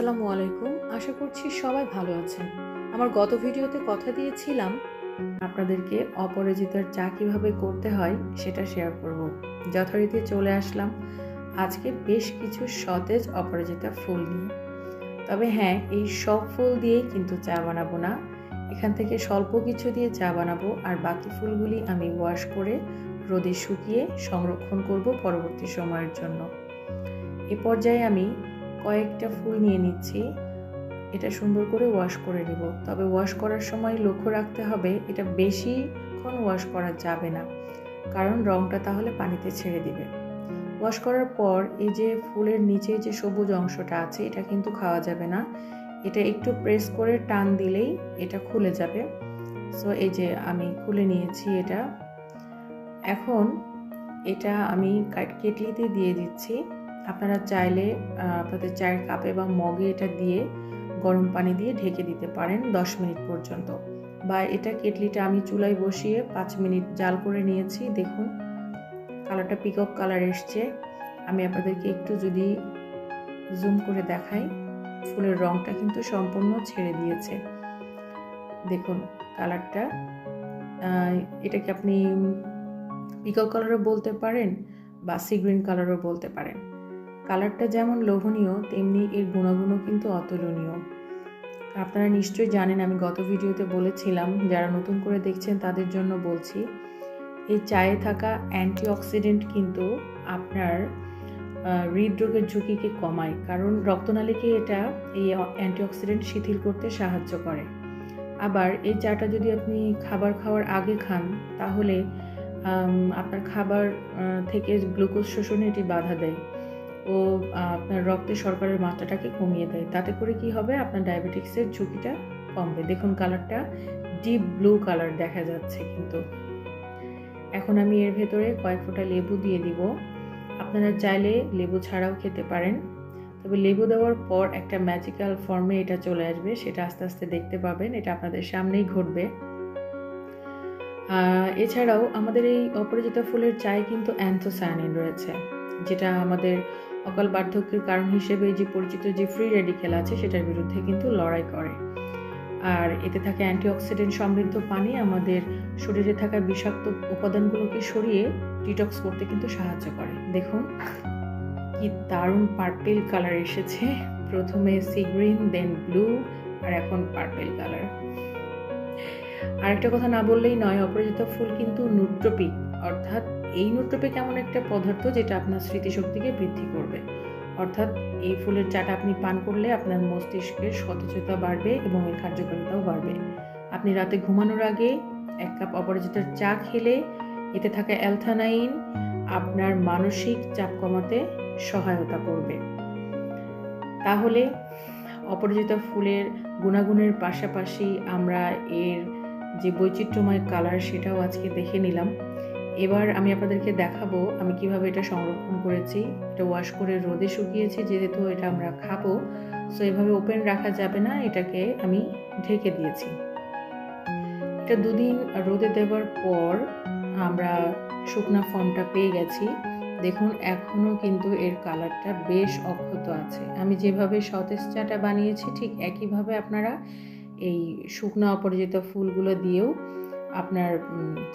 আসসালামু আলাইকুম। আশা করছি সবাই ভালো আছেন। আমার গত ভিডিওতে কথা দিয়েছিলাম আপনাদেরকে অপরাজিতার চা কিভাবে করতে হয় সেটা শেয়ার করব। যথারীতি চলে আসলাম আজকে বেশ কিছু সতেজ অপরাজিতা ফুল নিয়ে। তবে হ্যাঁ, এই সব ফুল দিয়েই কিন্তু চা বানাবো না। এখান থেকে স্বল্প কিছু দিয়ে চা বানাবো, আর বাকি ফুলগুলি আমি ওয়াশ করে রোদে শুকিয়ে সংরক্ষণ করব পরবর্তী সময়ের জন্য। এ পর্যায়ে আমি কয়েকটা ফুল নিয়ে নিচ্ছি। এটা সুন্দর করে ওয়াশ করে নেব। তবে ওয়াশ করার সময় লক্ষ্য রাখতে হবে এটা বেশিক্ষণ ওয়াশ করা যাবে না, কারণ রংটা তাহলে পানিতে ছেড়ে দিবে। ওয়াশ করার পর এই যে ফুলের নিচে যে সবুজ অংশটা আছে এটা কিন্তু খাওয়া যাবে না। এটা একটু প্রেস করে টান দিলেই এটা খুলে যাবে। সো এই যে আমি খুলে নিয়েছি এটা। এখন এটা আমি কেটলিতে দিয়ে দিচ্ছি। আপনারা চাইলে আপনাদের চায়ের কাপে বা মগে এটা দিয়ে গরম পানি দিয়ে ঢেকে দিতে পারেন 10 মিনিট পর্যন্ত, বা এটা কেটলিটা আমি চুলায় বসিয়ে 5 মিনিট জাল করে নিয়েছি। দেখুন কালারটা পিকক কালার এসছে। আমি আপনাদেরকে একটু যদি জুম করে দেখাই, ফুলের রংটা কিন্তু সম্পূর্ণ ছেড়ে দিয়েছে। দেখুন কালারটা, এটাকে আপনি পিকক কালারও বলতে পারেন বা সি গ্রিন কালারও বলতে পারেন। কালারটা যেমন লোভনীয় তেমনি এর গুণাগুণও কিন্তু অতুলনীয়। আপনারা নিশ্চয়ই জানেন, আমি গত ভিডিওতে বলেছিলাম, যারা নতুন করে দেখছেন তাদের জন্য বলছি, এই চায়ে থাকা অ্যান্টিঅক্সিডেন্ট কিন্তু আপনার হৃদরোগের ঝুঁকিকে কমায়, কারণ রক্তনালীকে এটা এই অ্যান্টিঅক্সিডেন্ট শিথিল করতে সাহায্য করে। আবার এই চাটা যদি আপনি খাবার খাওয়ার আগে খান তাহলে আপনার খাবার থেকে গ্লুকোজ শোষণে এটি বাধা দেয় ও আপনার রক্তে শর্করার মাত্রাটাকে কমিয়ে দেয়। তাতে করে কি হবে, আপনার ডায়াবেটিক্সের ঝুঁকিটা কমবে। দেখুন কালারটা ডিপ ব্লু কালার দেখা যাচ্ছে কিন্তু। এখন আমি এর ভেতরে কয়েক ফোঁটা লেবু দিয়ে দিব। আপনারা চাইলে লেবু ছাড়াও খেতে পারেন, তবে লেবু দেওয়ার পর একটা ম্যাজিক্যাল ফর্মে এটা চলে আসবে, সেটা আস্তে আস্তে দেখতে পাবেন। এটা আপনাদের সামনেই ঘটবে। এছাড়াও আমাদের এই অপরাজিতা ফুলের চায়ে কিন্তু অ্যান্থোসায়ানিন রয়েছে, যেটা আমাদের অকাল বার্ধক্যের কারণ হিসেবে যে পরিচিত যে ফ্রি রেডিক্যাল আছে সেটার বিরুদ্ধে কিন্তু লড়াই করে। আর এতে থাকা অ্যান্টিঅক্সিডেন্ট সমৃদ্ধ পানি আমাদের শরীরে থাকা বিষাক্ত উপাদানগুলোকে সরিয়ে ডিটক্স করতে কিন্তু সাহায্য করে। দেখুন কি দারুণ পার্পেল কালার এসেছে। প্রথমে সি গ্রিন, দেন ব্লু, আর এখন পার্পেল কালার। আরেকটা কথা না বললেই নয়, অপরাজিতা ফুল কিন্তু ন্যুট্রোপিক, অর্থাৎ এই ন্যুট্রোপিক এমন একটা পদার্থ যেটা আপনার স্মৃতিশক্তিকে বৃদ্ধি করবে। অর্থাৎ এই ফুলের চাটা আপনি পান করলে আপনার মস্তিষ্কের সতেজতা বাড়বে এবং এর কার্যকারিতাও বাড়বে। আপনি রাতে ঘুমানোর আগে 1 কাপ অপরাজিতার চা খেলে এতে থাকা অ্যালথানাইন আপনার মানসিক চাপ কমাতে সহায়তা করবে। তাহলে অপরাজিতা ফুলের গুণাগুণের পাশাপাশি আমরা এর যে বৈচিত্র্যময় কালার সেটাও আজকে দেখে নিলাম। এবার আমি আপনাদেরকে দেখাবো আমি কিভাবে এটা সংরক্ষণ করেছি। এটা ওয়াশ করে রোদে শুকিয়েছি, যেহেতু এটা আমরা খাবো, সো এভাবে ওপেন রাখা যাবে না, এটাকে আমি ঢেকে দিয়েছি। এটা 2 দিন রোদে দেওয়ার পর আমরা শুকনা ফর্মটা পেয়ে গেছি। দেখুন এখনও কিন্তু এর কালারটা বেশ অক্ষত আছে। আমি যেভাবে সতেজ চাটা বানিয়েছি ঠিক একইভাবে আপনারা এই শুকনা অপরাজিতা ফুলগুলো দিয়েও আপনার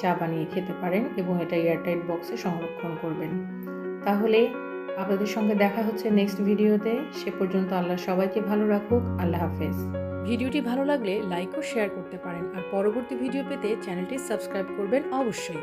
চা বানিয়ে খেতে পারেন এবং এটা এয়ারটাইট বক্সে সংরক্ষণ করবেন। তাহলে আপনাদের সঙ্গে দেখা হচ্ছে নেক্সট ভিডিওতে। সে পর্যন্ত আল্লাহ সবাইকে ভালো রাখুক। আল্লাহ হাফেজ। ভিডিওটি ভালো লাগলে লাইক ও শেয়ার করতে পারেন, আর পরবর্তী ভিডিও পেতে চ্যানেলটি সাবস্ক্রাইব করবেন অবশ্যই।